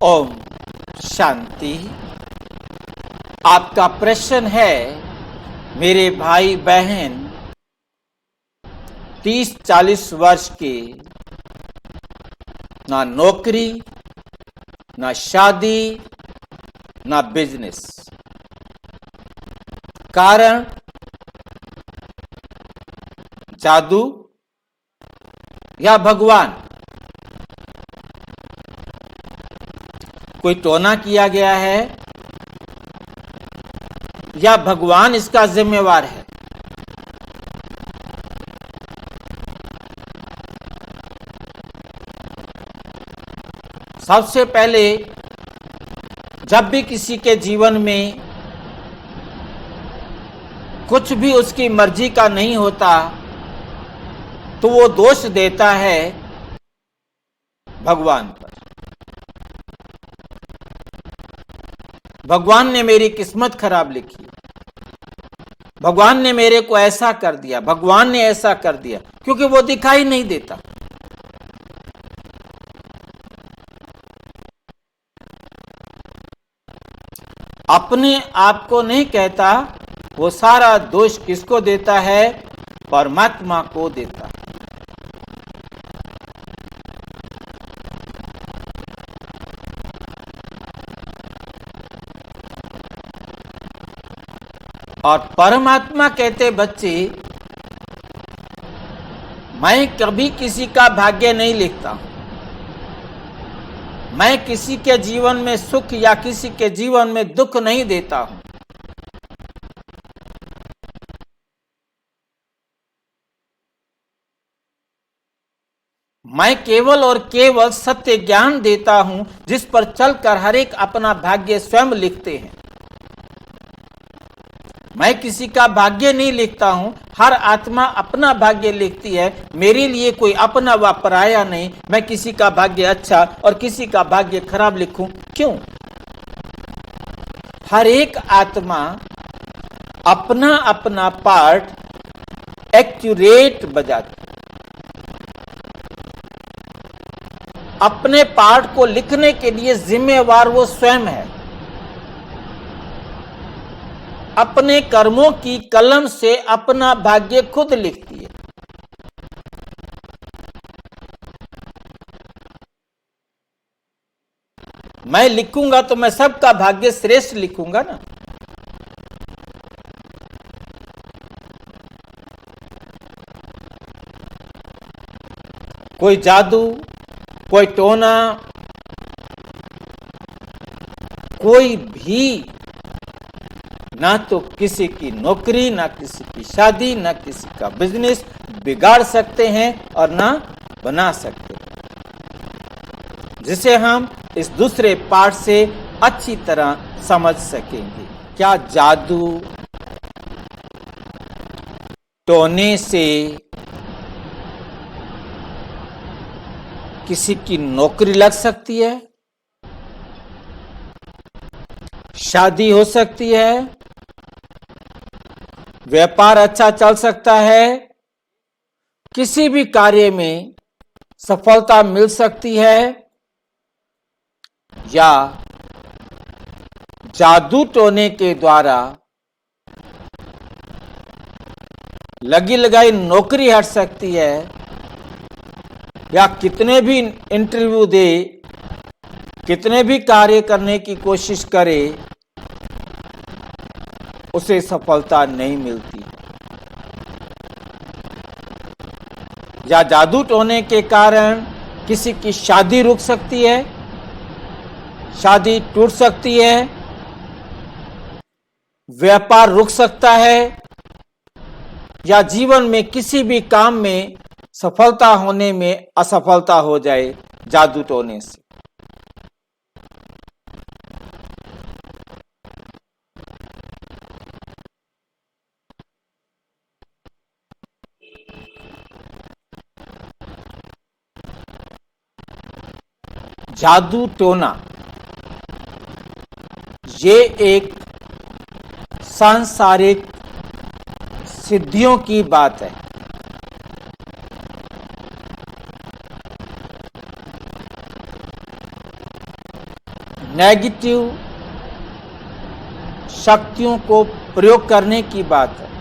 ओम शांति। आपका प्रश्न है, मेरे भाई बहन 30-40 वर्ष के, ना नौकरी, ना शादी, ना बिजनेस। कारण जादू या भगवान? कोई टोना किया गया है या भगवान इसका जिम्मेवार है? सबसे पहले जब भी किसी के जीवन में कुछ भी उसकी मर्जी का नहीं होता तो वो दोष देता है भगवान पर। भगवान ने मेरी किस्मत खराब लिखी, भगवान ने मेरे को ऐसा कर दिया, भगवान ने ऐसा कर दिया, क्योंकि वो दिखाई नहीं देता। अपने आप को नहीं कहता, वो सारा दोष किसको देता है? परमात्मा को देता है। और परमात्मा कहते बच्चे, मैं कभी किसी का भाग्य नहीं लिखता हूं, मैं किसी के जीवन में सुख या किसी के जीवन में दुख नहीं देता हूं। मैं केवल और केवल सत्य ज्ञान देता हूं, जिस पर चलकर हर एक अपना भाग्य स्वयं लिखते हैं। मैं किसी का भाग्य नहीं लिखता हूं, हर आत्मा अपना भाग्य लिखती है। मेरे लिए कोई अपना व पराया नहीं। मैं किसी का भाग्य अच्छा और किसी का भाग्य खराब लिखूं, क्यों? हर एक आत्मा अपना अपना पार्ट एक्यूरेट बजाती, अपने पार्ट को लिखने के लिए जिम्मेवार वो स्वयं है। अपने कर्मों की कलम से अपना भाग्य खुद लिखती है। मैं लिखूंगा तो मैं सबका भाग्य श्रेष्ठ लिखूंगा ना। कोई जादू, कोई टोना, कोई भी ना तो किसी की नौकरी, ना किसी की शादी, ना किसी का बिजनेस बिगाड़ सकते हैं और ना बना सकते हैं, जिसे हम इस दूसरे पार्ट से अच्छी तरह समझ सकेंगे। क्या जादू टोने से किसी की नौकरी लग सकती है? शादी हो सकती है? व्यापार अच्छा चल सकता है? किसी भी कार्य में सफलता मिल सकती है? या जादू टोने के द्वारा लगी लगाई नौकरी हट सकती है? या कितने भी इंटरव्यू दे, कितने भी कार्य करने की कोशिश करे, उसे सफलता नहीं मिलती? या जादू टोने के कारण किसी की शादी रुक सकती है, शादी टूट सकती है, व्यापार रुक सकता है, या जीवन में किसी भी काम में सफलता होने में असफलता हो जाए जादू टोने से। जादू टोना ये एक सांसारिक सिद्धियों की बात है। नेगेटिव शक्तियों को प्रयोग करने की बात है।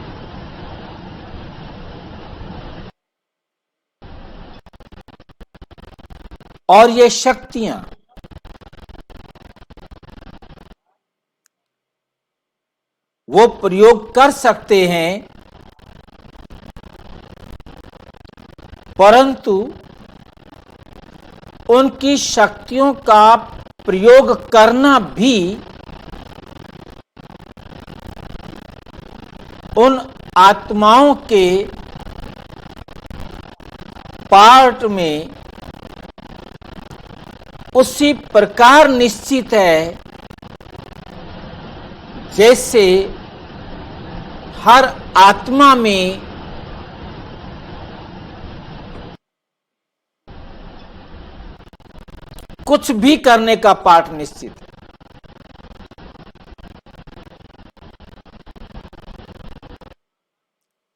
और ये शक्तियां वो प्रयोग कर सकते हैं, परंतु उनकी शक्तियों का प्रयोग करना भी उन आत्माओं के पार्ट में उसी प्रकार निश्चित है जैसे हर आत्मा में कुछ भी करने का पाठ निश्चित है।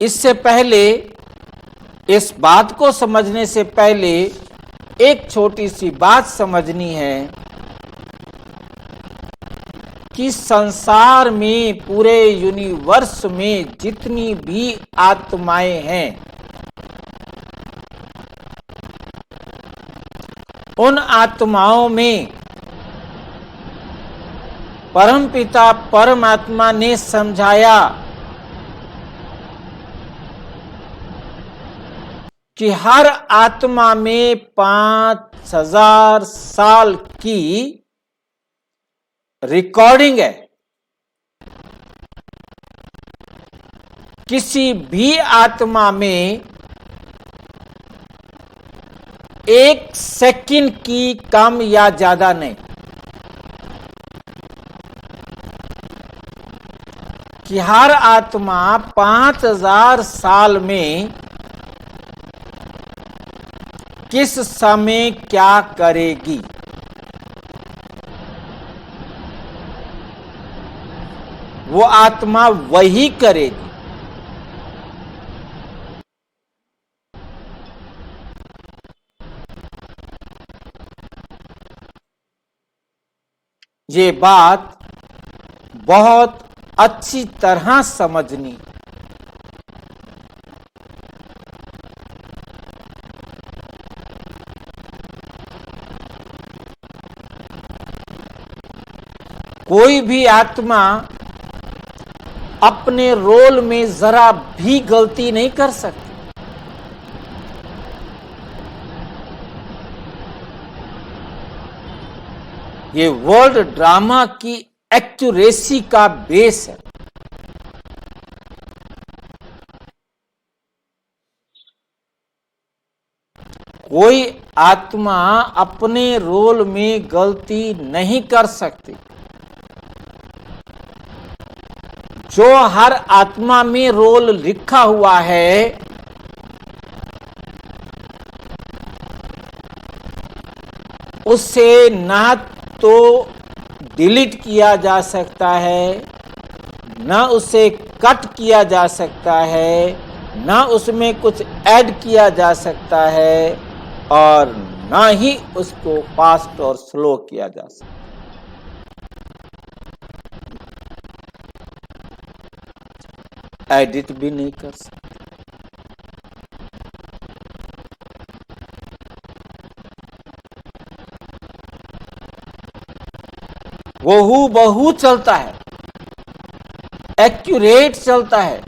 इससे पहले, इस बात को समझने से पहले एक छोटी सी बात समझनी है कि संसार में, पूरे यूनिवर्स में जितनी भी आत्माएं हैं, उन आत्माओं में परमपिता परमात्मा ने समझाया कि हर आत्मा में 5000 साल की रिकॉर्डिंग है। किसी भी आत्मा में 1 सेकंड की कम या ज्यादा नहीं, कि हर आत्मा 5000 साल में किस समय क्या करेगी, वो आत्मा वही करेगी। ये बात बहुत अच्छी तरह समझनी। कोई भी आत्मा अपने रोल में जरा भी गलती नहीं कर सकती। ये वर्ल्ड ड्रामा की एक्यूरेसी का बेस है। कोई आत्मा अपने रोल में गलती नहीं कर सकती। जो हर आत्मा में रोल लिखा हुआ है, उसे ना तो डिलीट किया जा सकता है, ना उसे कट किया जा सकता है, ना उसमें कुछ ऐड किया जा सकता है, और ना ही उसको फास्ट और स्लो किया जा सकता है। एडिट भी नहीं कर सकते। वो हूबहू चलता है, एक्यूरेट चलता है।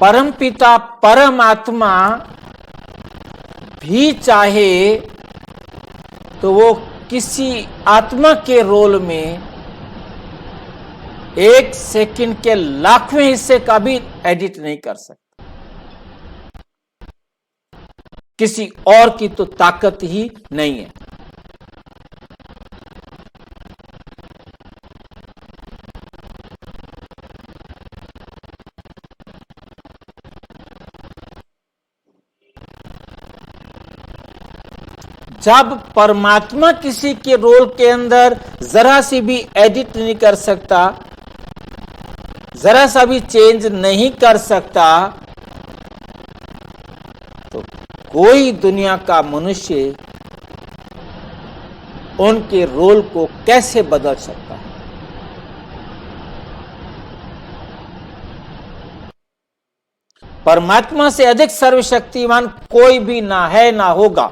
परमपिता परमात्मा भी चाहे तो वो किसी आत्मा के रोल में 1 सेकंड के लाखवें हिस्से का भी एडिट नहीं कर सकता। किसी और की तो ताकत ही नहीं है। जब परमात्मा किसी के रोल के अंदर जरा सी भी एडिट नहीं कर सकता, जरा सा भी चेंज नहीं कर सकता, तो कोई दुनिया का मनुष्य उनके रोल को कैसे बदल सकता है? परमात्मा से अधिक सर्वशक्तिमान कोई भी ना है ना होगा,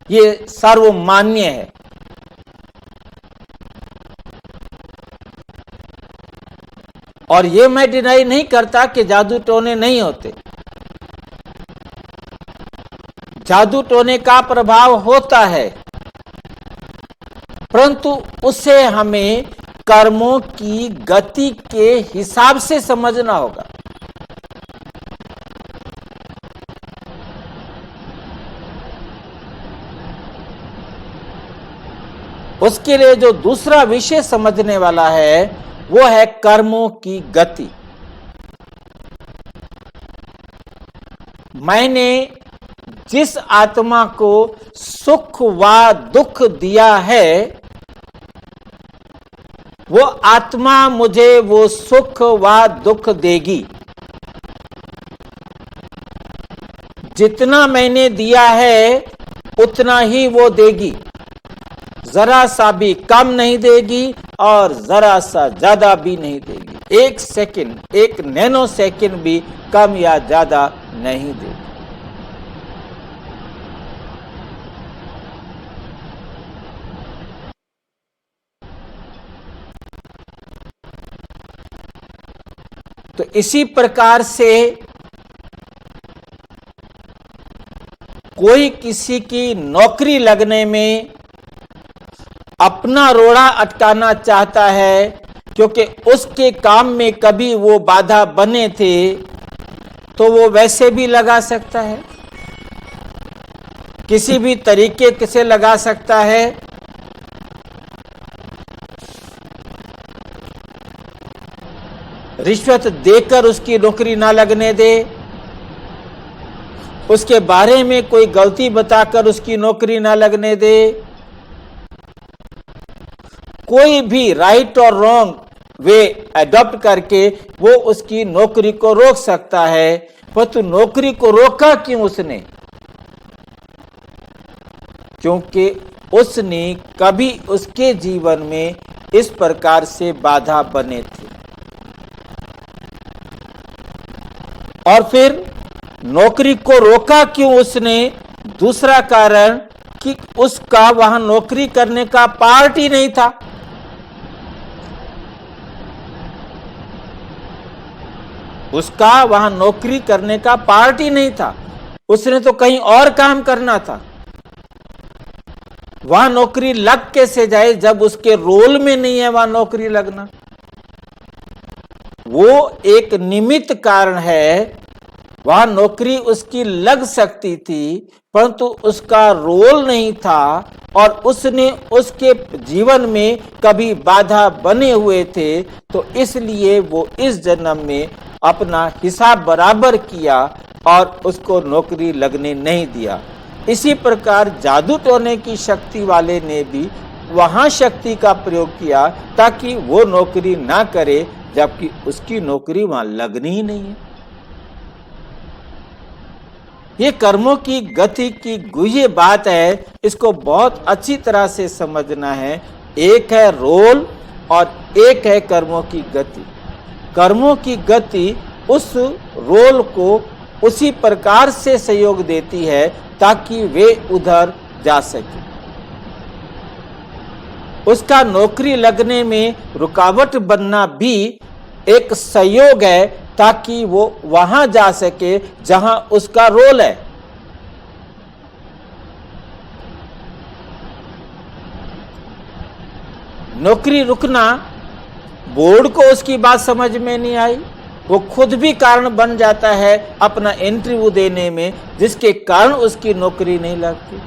ये सर्वमान्य है। और ये मैं डिनाई नहीं करता कि जादू टोने नहीं होते, जादू टोने का प्रभाव होता है, परंतु उसे हमें कर्मों की गति के हिसाब से समझना होगा। उसके लिए जो दूसरा विषय समझने वाला है वो है कर्मों की गति। मैंने जिस आत्मा को सुख व दुख दिया है, वो आत्मा मुझे वो सुख व दुख देगी। जितना मैंने दिया है उतना ही वो देगी, जरा सा भी कम नहीं देगी और जरा सा ज्यादा भी नहीं देगी। एक सेकंड, एक नैनो सेकंड भी कम या ज्यादा नहीं देगी। तो इसी प्रकार से कोई किसी की नौकरी लगने में अपना रोड़ा अटकाना चाहता है क्योंकि उसके काम में कभी वो बाधा बने थे, तो वो वैसे भी लगा सकता है, किसी भी तरीके से लगा सकता है। रिश्वत देकर उसकी नौकरी ना लगने दे, उसके बारे में कोई गलती बताकर उसकी नौकरी ना लगने दे, कोई भी राइट और रॉन्ग वे अडॉप्ट करके वो उसकी नौकरी को रोक सकता है। परंतु नौकरी को रोका क्यों उसने? क्योंकि उसने कभी उसके जीवन में इस प्रकार से बाधा बने थे। और फिर नौकरी को रोका क्यों उसने? दूसरा कारण कि उसका वहां नौकरी करने का पार्ट ही नहीं था। उसका वहां नौकरी करने का पार्ट ही नहीं था, उसने तो कहीं और काम करना था। वहां नौकरी लग कैसे जाए जब उसके रोल में नहीं है वहां नौकरी लगना? वो एक निमित्त कारण है। वहां नौकरी उसकी लग सकती थी परंतु उसका रोल नहीं था और उसने उसके जीवन में कभी बाधा बने हुए थे, तो इसलिए वो इस जन्म में अपना हिसाब बराबर किया और उसको नौकरी लगने नहीं दिया। इसी प्रकार जादू टोने की शक्ति वाले ने भी वहां शक्ति का प्रयोग किया ताकि वो नौकरी ना करे, जबकि उसकी नौकरी वहां लगनी ही नहीं है। ये कर्मों की गति की गुह्य बात है, इसको बहुत अच्छी तरह से समझना है। एक है रोल और एक है कर्मों की गति। कर्मों की गति उस रोल को उसी प्रकार से सहयोग देती है ताकि वे उधर जा सके। उसका नौकरी लगने में रुकावट बनना भी एक सहयोग है ताकि वो वहां जा सके जहां उसका रोल है। नौकरी रुकना, बोर्ड को उसकी बात समझ में नहीं आई, वो खुद भी कारण बन जाता है अपना इंटरव्यू देने में, जिसके कारण उसकी नौकरी नहीं लगती,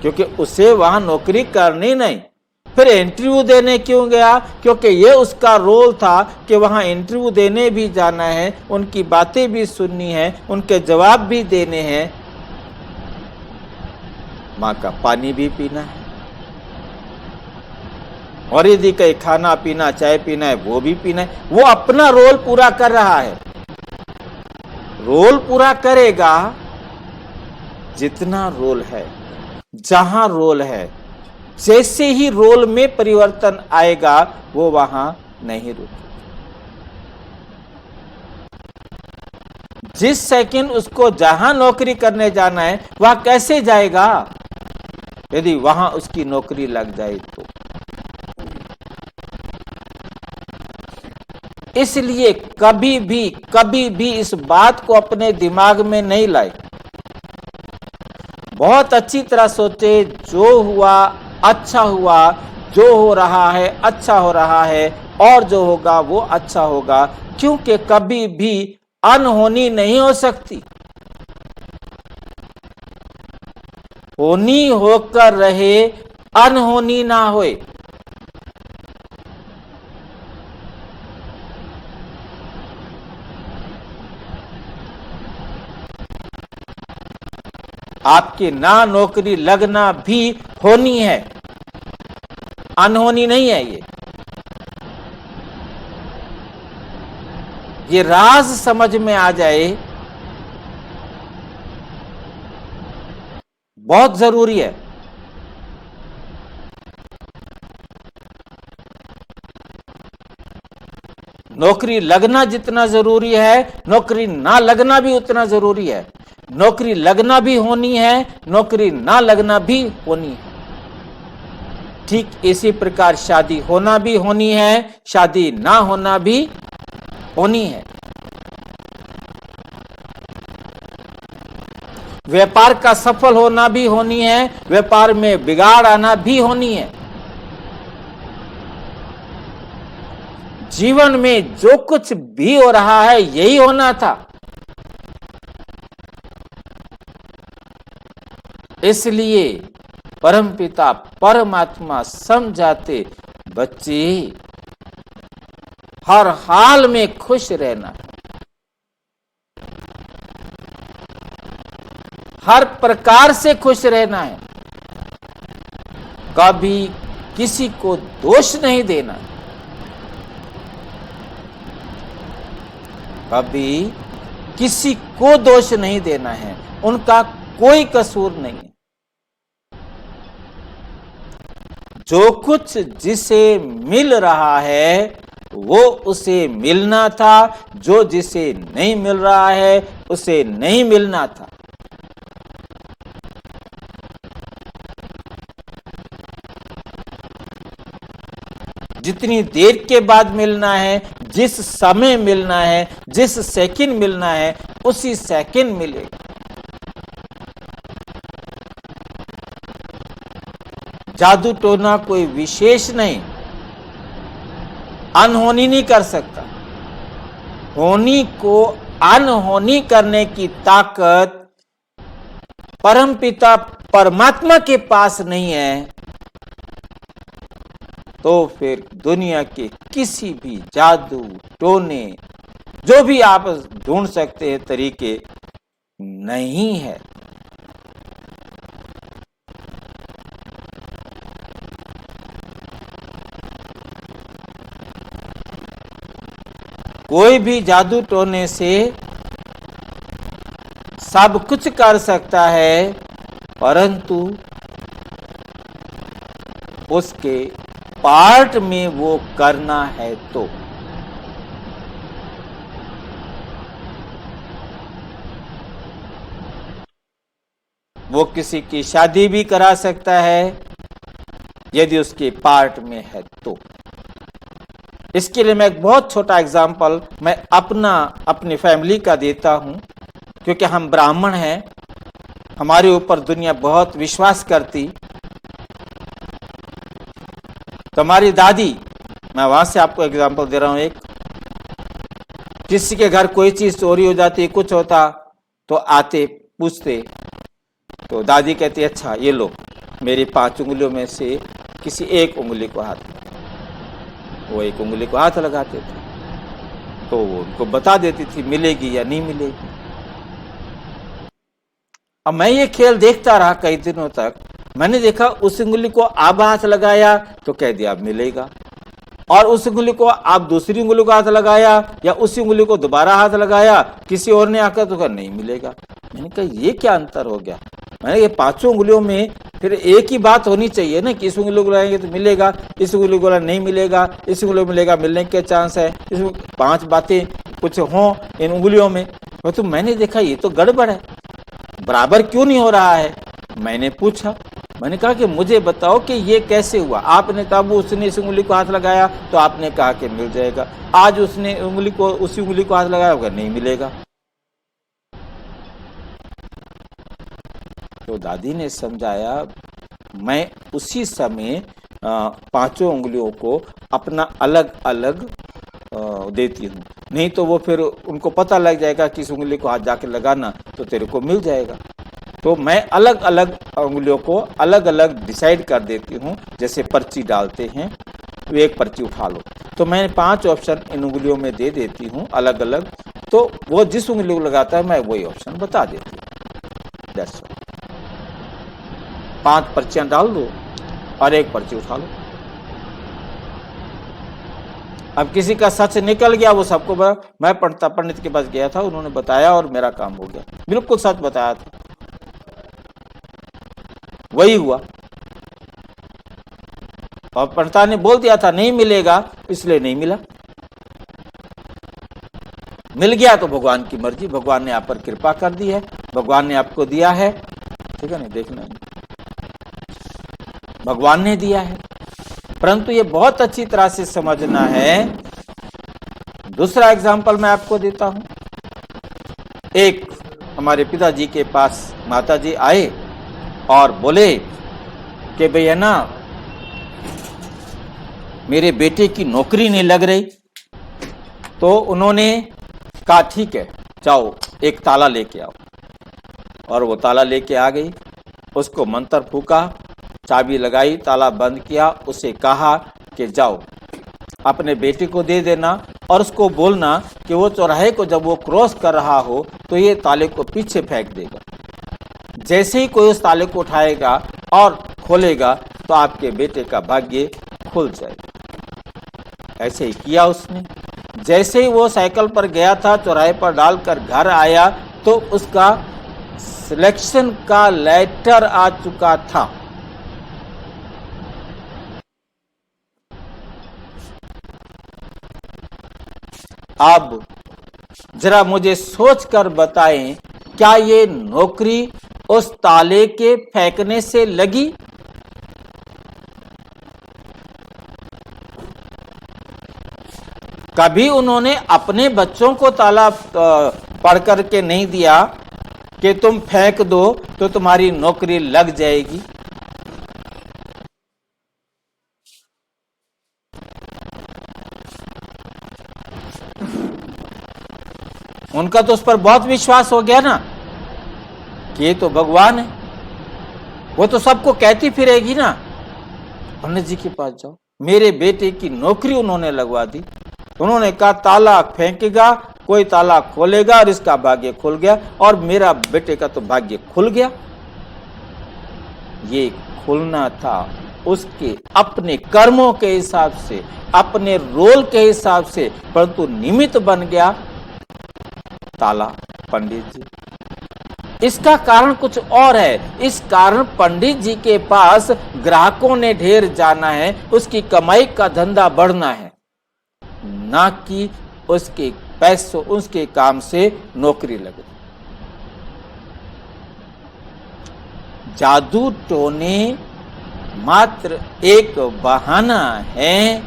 क्योंकि उसे वहां नौकरी करनी नहीं। फिर इंटरव्यू देने क्यों गया? क्योंकि ये उसका रोल था कि वहां इंटरव्यू देने भी जाना है, उनकी बातें भी सुननी है, उनके जवाब भी देने हैं, माँ का पानी भी पीना है, और यदि कहीं खाना पीना चाय पीना है वो भी पीना है। वो अपना रोल पूरा कर रहा है। रोल पूरा करेगा, जितना रोल है, जहां रोल है, जैसे ही रोल में परिवर्तन आएगा वो वहां नहीं रुकेगा। जिस सेकंड उसको जहां नौकरी करने जाना है वह कैसे जाएगा, यदि वहां उसकी नौकरी लग जाए तो। इसलिए कभी भी इस बात को अपने दिमाग में नहीं लाए, बहुत अच्छी तरह सोचे, जो हुआ अच्छा हुआ, जो हो रहा है अच्छा हो रहा है, और जो होगा वो अच्छा होगा, क्योंकि कभी भी अनहोनी नहीं हो सकती। होनी होकर रहे, अनहोनी ना होए। आपकी ना नौकरी लगना भी होनी है, अनहोनी नहीं है। ये राज समझ में आ जाए, बहुत जरूरी है। नौकरी लगना जितना जरूरी है, नौकरी ना लगना भी उतना जरूरी है। नौकरी लगना भी होनी है, नौकरी ना लगना भी होनी है। ठीक इसी प्रकार शादी होना भी होनी है, शादी ना होना भी होनी है। व्यापार का सफल होना भी होनी है, व्यापार में बिगाड़ आना भी होनी है। जीवन में जो कुछ भी हो रहा है यही होना था। इसलिए परमपिता परमात्मा समझाते, बच्चे हर हाल में खुश रहना, हर प्रकार से खुश रहना है, कभी किसी को दोष नहीं देना, कभी किसी को दोष नहीं देना है, उनका कोई कसूर नहीं है। जो कुछ जिसे मिल रहा है वो उसे मिलना था, जो जिसे नहीं मिल रहा है उसे नहीं मिलना था। जितनी देर के बाद मिलना है, जिस समय मिलना है, जिस सेकंड मिलना है, उसी सेकंड मिलेगा। जादू टोना कोई विशेष नहीं, अनहोनी नहीं कर सकता। होनी को अनहोनी करने की ताकत परमपिता परमात्मा के पास नहीं है, तो फिर दुनिया के किसी भी जादू टोने जो भी आप ढूंढ सकते हैं तरीके नहीं है। कोई भी जादू टोने से सब कुछ कर सकता है, परंतु उसके पार्ट में वो करना है तो। वो किसी की शादी भी करा सकता है यदि उसके पार्ट में है तो। इसके लिए मैं एक बहुत छोटा एग्जाम्पल मैं अपनी फैमिली का देता हूं, क्योंकि हम ब्राह्मण हैं, हमारे ऊपर दुनिया बहुत विश्वास करती। तो हमारी दादी, मैं वहां से आपको एग्जाम्पल दे रहा हूं, एक किसी के घर कोई चीज चोरी हो जाती, कुछ होता तो आते पूछते, तो दादी कहती अच्छा ये लो, मेरी 5 उंगलियों में से किसी एक उंगली को हाथ, वो एक उंगली को हाथ लगाते थे, तो वो उनको बता देती थी मिलेगी या नहीं मिलेगी। अब मैं ये खेल देखता रहा कई दिनों तक। मैंने देखा उस उंगली को अब हाथ लगाया तो कह दिया अब मिलेगा, और उस उंगली को आप दूसरी उंगली को हाथ लगाया या उसी उंगली को दोबारा हाथ लगाया किसी और ने आकर तो कहा नहीं मिलेगा। मैंने कहा ये क्या अंतर हो गया? मैंने ये पांचों उंगलियों में फिर एक ही बात होनी चाहिए ना कि इस उंगली को लगाएंगे तो मिलेगा, इस उंगली को नहीं मिलेगा, इस उंगली को मिलेगा, मिलने के चांस है। इसमें 5 बातें कुछ हों इन उंगलियों में। तो मैंने देखा ये तो गड़बड़ है, बराबर क्यों नहीं हो रहा है? मैंने पूछा, मैंने कहा कि मुझे बताओ कि ये कैसे हुआ? आपने तब उसने इस उंगली को हाथ लगाया तो आपने कहा कि मिल जाएगा, आज उसने उसी उंगली को हाथ लगाया होगा नहीं मिलेगा। तो दादी ने समझाया, मैं उसी समय 5 उंगलियों को अपना अलग अलग देती हूँ, नहीं तो वो फिर उनको पता लग जाएगा कि इस उंगली को हाथ जाके लगाना तो तेरे को मिल जाएगा। तो मैं अलग अलग उंगलियों को अलग अलग डिसाइड कर देती हूँ, जैसे पर्ची डालते हैं, एक पर्ची उठा लो। तो मैं 5 ऑप्शन इन उंगलियों में दे देती हूँ अलग अलग, तो वो जिस उंगली को लगाता है मैं वही ऑप्शन बता देती हूँ। That's all. 5 पर्चियां डाल दो और एक पर्ची उठा लो। अब किसी का सच निकल गया, वो सबको मैं पंडित के पास गया था, उन्होंने बताया और मेरा काम हो गया, बिल्कुल सच बताया था, वही हुआ। और पंडित ने बोल दिया था नहीं मिलेगा, इसलिए नहीं मिला। मिल गया तो भगवान की मर्जी, भगवान ने आप पर कृपा कर दी है, भगवान ने आपको दिया है, ठीक है ना, देखना भगवान ने दिया है। परंतु ये बहुत अच्छी तरह से समझना है। दूसरा एग्जाम्पल मैं आपको देता हूं। एक हमारे पिताजी के पास माताजी आए और बोले कि भैया ना मेरे बेटे की नौकरी नहीं लग रही। तो उन्होंने कहा ठीक है जाओ एक ताला लेके आओ, और वो ताला लेके आ गई, उसको मंत्र फूका, चाबी लगाई, ताला बंद किया, उसे कहा कि जाओ अपने बेटे को दे देना और उसको बोलना कि वो चौराहे को जब वो क्रॉस कर रहा हो तो ये ताले को पीछे फेंक देगा। जैसे ही कोई उस ताले को उठाएगा और खोलेगा तो आपके बेटे का भाग्य खुल जाएगा। ऐसे ही किया उसने। जैसे ही वो साइकिल पर गया था, चौराहे पर डालकर घर आया तो उसका सिलेक्शन का लेटर आ चुका था। अब जरा मुझे सोचकर बताएं, क्या ये नौकरी उस ताले के फेंकने से लगी? कभी उन्होंने अपने बच्चों को ताला पढ़ करके नहीं दिया कि तुम फेंक दो तो तुम्हारी नौकरी लग जाएगी। उनका तो उस पर बहुत विश्वास हो गया ना कि ये तो भगवान है, वो तो सबको कहती फिरेगी ना। पंडित जी के पास जाओ, मेरे बेटे की नौकरी उन्होंने लगवा दी। उन्होंने कहा ताला फेंकेगा, कोई ताला खोलेगा और इसका भाग्य खुल गया, और मेरा बेटे का तो भाग्य खुल गया। ये खुलना था उसके अपने कर्मों के हिसाब से, अपने रोल के हिसाब से, परंतु निमित्त बन गया ताला पंडित जी। इसका कारण कुछ और है। इस कारण पंडित जी के पास ग्राहकों ने ढेर जाना है, उसकी कमाई का धंधा बढ़ना है, ना कि उसके पैसों उसके काम से नौकरी लगे। जादू टोने मात्र एक बहाना है,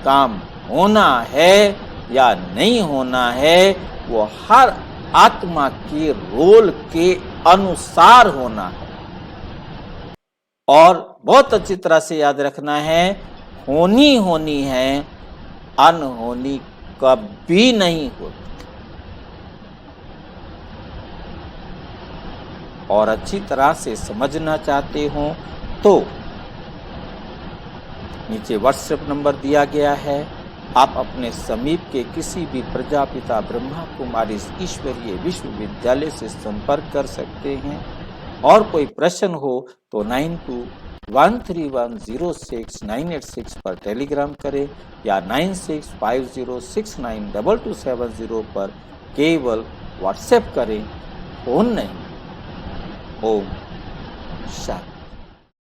काम होना है या नहीं होना है वो हर आत्मा के रोल के अनुसार होना है। और बहुत अच्छी तरह से याद रखना है, होनी है, अनहोनी कभी नहीं होती। और अच्छी तरह से समझना चाहते हो तो नीचे व्हाट्सएप नंबर दिया गया है, आप अपने समीप के किसी भी प्रजापिता ब्रह्मा कुमारी ईश्वरीय विश्वविद्यालय से संपर्क कर सकते हैं। और कोई प्रश्न हो तो 13106986 पर टेलीग्राम करें या 9650692270 पर केवल व्हाट्सएप करें, फोन नहीं। ओम शांति।